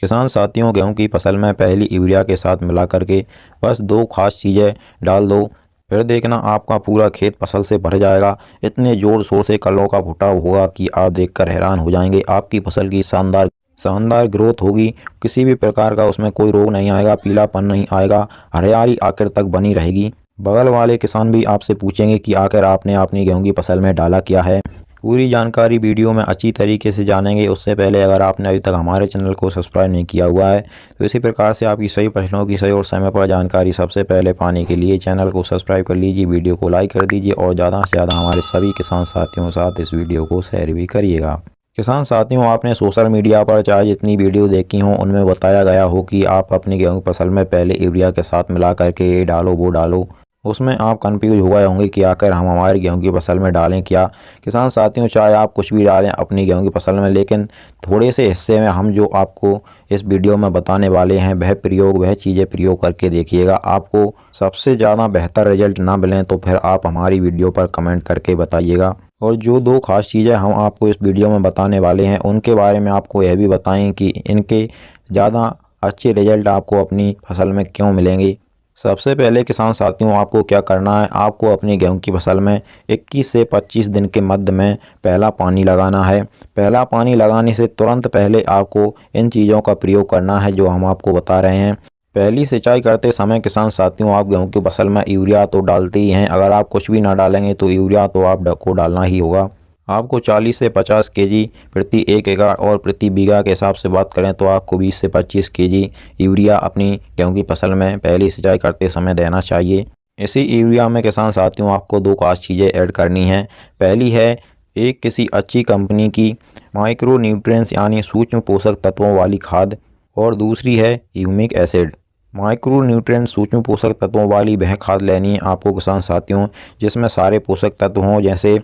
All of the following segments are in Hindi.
किसान साथियों, गेहूं की फसल में पहली यूरिया के साथ मिला करके बस दो खास चीज़ें डाल दो। फिर देखना आपका पूरा खेत फसल से भर जाएगा। इतने जोर शोर से कलों का फुटाव होगा कि आप देखकर हैरान हो जाएंगे। आपकी फसल की शानदार शानदार ग्रोथ होगी। किसी भी प्रकार का उसमें कोई रोग नहीं आएगा, पीलापन नहीं आएगा, हरियाली आखिर तक बनी रहेगी। बगल वाले किसान भी आपसे पूछेंगे कि आखिर आपने अपनी गेहूं की फसल में डाला क्या है। पूरी जानकारी वीडियो में अच्छी तरीके से जानेंगे। उससे पहले अगर आपने अभी तक हमारे चैनल को सब्सक्राइब नहीं किया हुआ है तो इसी प्रकार से आपकी सभी प्रश्नों की सही और समय पर जानकारी सबसे पहले पाने के लिए चैनल को सब्सक्राइब कर लीजिए, वीडियो को लाइक कर दीजिए और ज़्यादा से ज़्यादा हमारे सभी किसान साथियों के साथ इस वीडियो को शेयर भी करिएगा। किसान साथियों, आपने सोशल मीडिया पर चाहे जितनी वीडियो देखी हो उनमें बताया गया हो कि आप अपनी गेहूँ की फसल में पहले यूरिया के साथ मिला करके ये डालो वो डालो। उसमें आप कंफ्यूज हो गए होंगे कि आखिर हम हमारी गेहूं की फसल में डालें क्या। किसान साथियों, चाहे आप कुछ भी डालें अपनी गेहूं की फसल में, लेकिन थोड़े से हिस्से में हम जो आपको इस वीडियो में बताने वाले हैं वह चीज़ें प्रयोग करके देखिएगा। आपको सबसे ज़्यादा बेहतर रिजल्ट ना मिलें तो फिर आप हमारी वीडियो पर कमेंट करके बताइएगा। और जो दो खास चीज़ें हम आपको इस वीडियो में बताने वाले हैं उनके बारे में आपको यह भी बताएं कि इनके ज़्यादा अच्छे रिजल्ट आपको अपनी फसल में क्यों मिलेंगे। सबसे पहले किसान साथियों, आपको क्या करना है, आपको अपनी गेहूं की फसल में 21 से 25 दिन के मध्य में पहला पानी लगाना है। पहला पानी लगाने से तुरंत पहले आपको इन चीज़ों का प्रयोग करना है जो हम आपको बता रहे हैं। पहली सिंचाई करते समय किसान साथियों, आप गेहूं की फसल में यूरिया तो डालते ही हैं। अगर आप कुछ भी ना डालेंगे तो यूरिया तो आपको डालना ही होगा। आपको 40 से 50 केजी प्रति 1 एकड़ और प्रति बीघा के हिसाब से बात करें तो आपको 20 से 25 केजी यूरिया अपनी गेहूं की फसल में पहली सिंचाई करते समय देना चाहिए। इसी यूरिया में किसान साथियों आपको दो खास चीज़ें ऐड करनी है। पहली है एक किसी अच्छी कंपनी की माइक्रो न्यूट्रिएंट्स यानी सूक्ष्म पोषक तत्वों वाली खाद, और दूसरी है ह्यूमिक एसिड। माइक्रो न्यूट्रिएंट सूक्ष्म पोषक तत्वों वाली वह खाद लेनी है आपको किसान साथियों जिसमें सारे पोषक तत्व हों, जैसे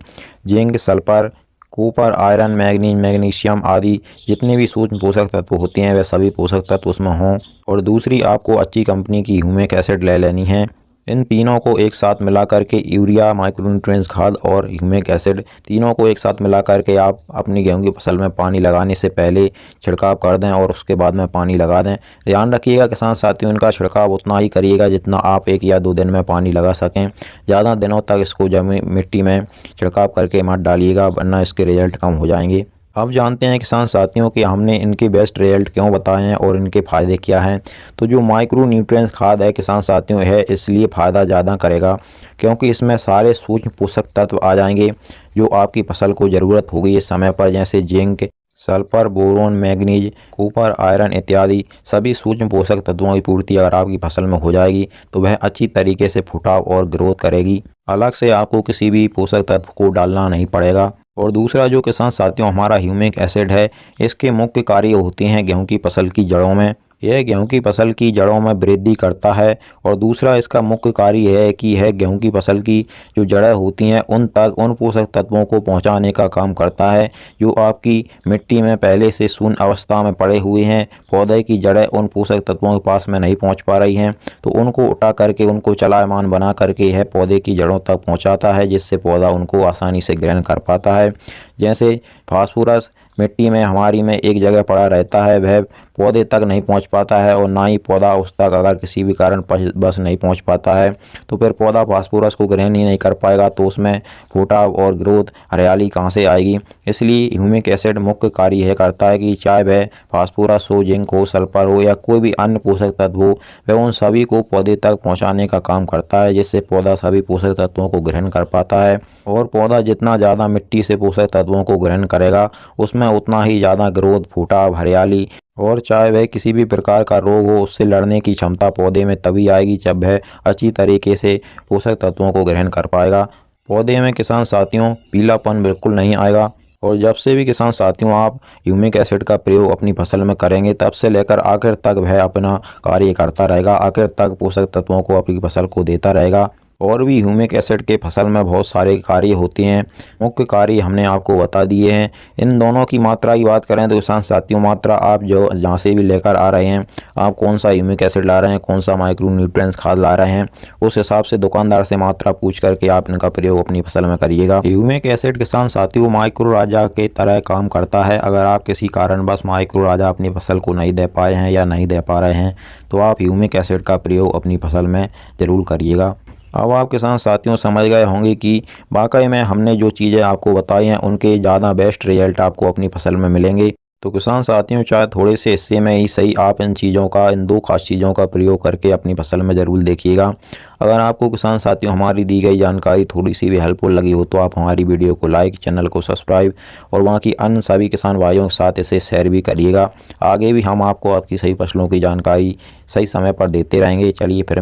zinc, sulphur, copper, iron, manganese, magnesium आदि जितने भी सूक्ष्म पोषक तत्व होते हैं वह सभी पोषक तत्व उसमें हों। और दूसरी आपको अच्छी कंपनी की ह्यूमिक एसिड ले लेनी है। इन तीनों को एक साथ मिला करके यूरिया, माइक्रोन्यूट्रिएंट्स खाद और ह्यूमिक एसिड तीनों को एक साथ मिला करके आप अपनी गेहूं की फसल में पानी लगाने से पहले छिड़काव कर दें और उसके बाद में पानी लगा दें। ध्यान रखिएगा किसान साथियों, इनका छिड़काव उतना ही करिएगा जितना आप 1 या 2 दिन में पानी लगा सकें। ज़्यादा दिनों तक इसको जमीन मिट्टी में छिड़काव करके मत डालिएगा वरना इसके रिजल्ट कम हो जाएंगे। अब जानते हैं किसान साथियों कि हमने इनके बेस्ट रिजल्ट क्यों बताए हैं और इनके फ़ायदे क्या हैं। तो जो माइक्रो न्यूट्रिएंट्स खाद है किसान साथियों है इसलिए फ़ायदा ज़्यादा करेगा क्योंकि इसमें सारे सूक्ष्म पोषक तत्व आ जाएंगे जो आपकी फसल को ज़रूरत होगी इस समय पर, जैसे zinc, sulphur, boron, manganese, copper, iron इत्यादि सभी सूक्ष्म पोषक तत्वों की पूर्ति अगर आपकी फसल में हो जाएगी तो वह अच्छी तरीके से फुटाव और ग्रोथ करेगी। अलग से आपको किसी भी पोषक तत्व को डालना नहीं पड़ेगा। और दूसरा जो किसान साथियों हमारा ह्यूमिक एसिड है, इसके मुख्य कार्य होते हैं गेहूं की फसल की जड़ों में। यह गेहूं की फसल की जड़ों में वृद्धि करता है। और दूसरा इसका मुख्य कार्य है कि यह गेहूं की फसल की जो जड़ें होती हैं उन तक उन पोषक तत्वों को पहुंचाने का काम करता है जो आपकी मिट्टी में पहले से शून्य अवस्था में पड़े हुए हैं। पौधे की जड़ें उन पोषक तत्वों के पास में नहीं पहुंच पा रही हैं तो उनको उठा करके उनको चलायमान बना करके यह पौधे की जड़ों तक पहुंचाता है जिससे पौधा उनको आसानी से ग्रहण कर पाता है। जैसे फास्फोरस मिट्टी में हमारी में एक जगह पड़ा रहता है, वह पौधे तक नहीं पहुंच पाता है और ना ही पौधा उस तक अगर किसी भी कारण बस नहीं पहुंच पाता है तो फिर पौधा फास्फोरस को ग्रहण ही नहीं कर पाएगा तो उसमें फुटाव और ग्रोथ हरियाली कहाँ से आएगी। इसलिए ह्यूमिक एसिड मुख्य कार्य यह करता है कि चाहे वह फास्फोरस हो, जिंक हो, सल्फर हो या कोई भी अन्य पोषक तत्व हो वह उन सभी को पौधे तक पहुँचाने का काम करता है जिससे पौधा सभी पोषक तत्वों को ग्रहण कर पाता है। और पौधा जितना ज़्यादा मिट्टी से पोषक तत्वों को ग्रहण करेगा उसमें उतना ही ज़्यादा ग्रोथ, फुटाव, हरियाली और चाहे वह किसी भी प्रकार का रोग हो उससे लड़ने की क्षमता पौधे में तभी आएगी जब वह अच्छी तरीके से पोषक तत्वों को ग्रहण कर पाएगा। पौधे में किसान साथियों पीलापन बिल्कुल नहीं आएगा। और जब से भी किसान साथियों आप ह्यूमिक एसिड का प्रयोग अपनी फसल में करेंगे तब से लेकर आखिर तक वह अपना कार्य करता रहेगा, आखिर तक पोषक तत्वों को अपनी फसल को देता रहेगा। और भी ह्यूमिक एसिड के फसल में बहुत सारे कार्य होते हैं। मुख्य कार्य हमने आपको बता दिए हैं। इन दोनों की मात्रा की बात करें तो किसान साथियों, मात्रा आप जो जहाँ से भी लेकर आ रहे हैं, आप कौन सा ह्यूमिक एसिड ला रहे हैं, कौन सा माइक्रो न्यूट्रिएंट्स खाद ला रहे हैं, उस हिसाब से दुकानदार से मात्रा पूछ करके आप इनका प्रयोग अपनी फसल में करिएगा। ह्यूमिक एसिड किसान साथियों माइक्रो राजा के तरह काम करता है। अगर आप किसी कारणवश माइक्रो राजा अपनी फसल को नहीं दे पाए हैं या नहीं दे पा रहे हैं तो आप ह्यूमिक एसिड का प्रयोग अपनी फसल में ज़रूर करिएगा। अब आप किसान साथियों समझ गए होंगे कि वाकई में हमने जो चीज़ें आपको बताई हैं उनके ज़्यादा बेस्ट रिजल्ट आपको अपनी फसल में मिलेंगे। तो किसान साथियों, चाहे थोड़े से हिस्से में ही सही, आप इन चीज़ों का, इन दो खास चीज़ों का प्रयोग करके अपनी फसल में ज़रूर देखिएगा। अगर आपको किसान साथियों हमारी दी गई जानकारी थोड़ी सी भी हेल्पफुल लगी हो तो आप हमारी वीडियो को लाइक, चैनल को सब्सक्राइब और वहाँ की अन्य सभी किसान भाइयों के साथ इसे शेयर भी करिएगा। आगे भी हम आपको आपकी सही फसलों की जानकारी सही समय पर देते रहेंगे। चलिए फिर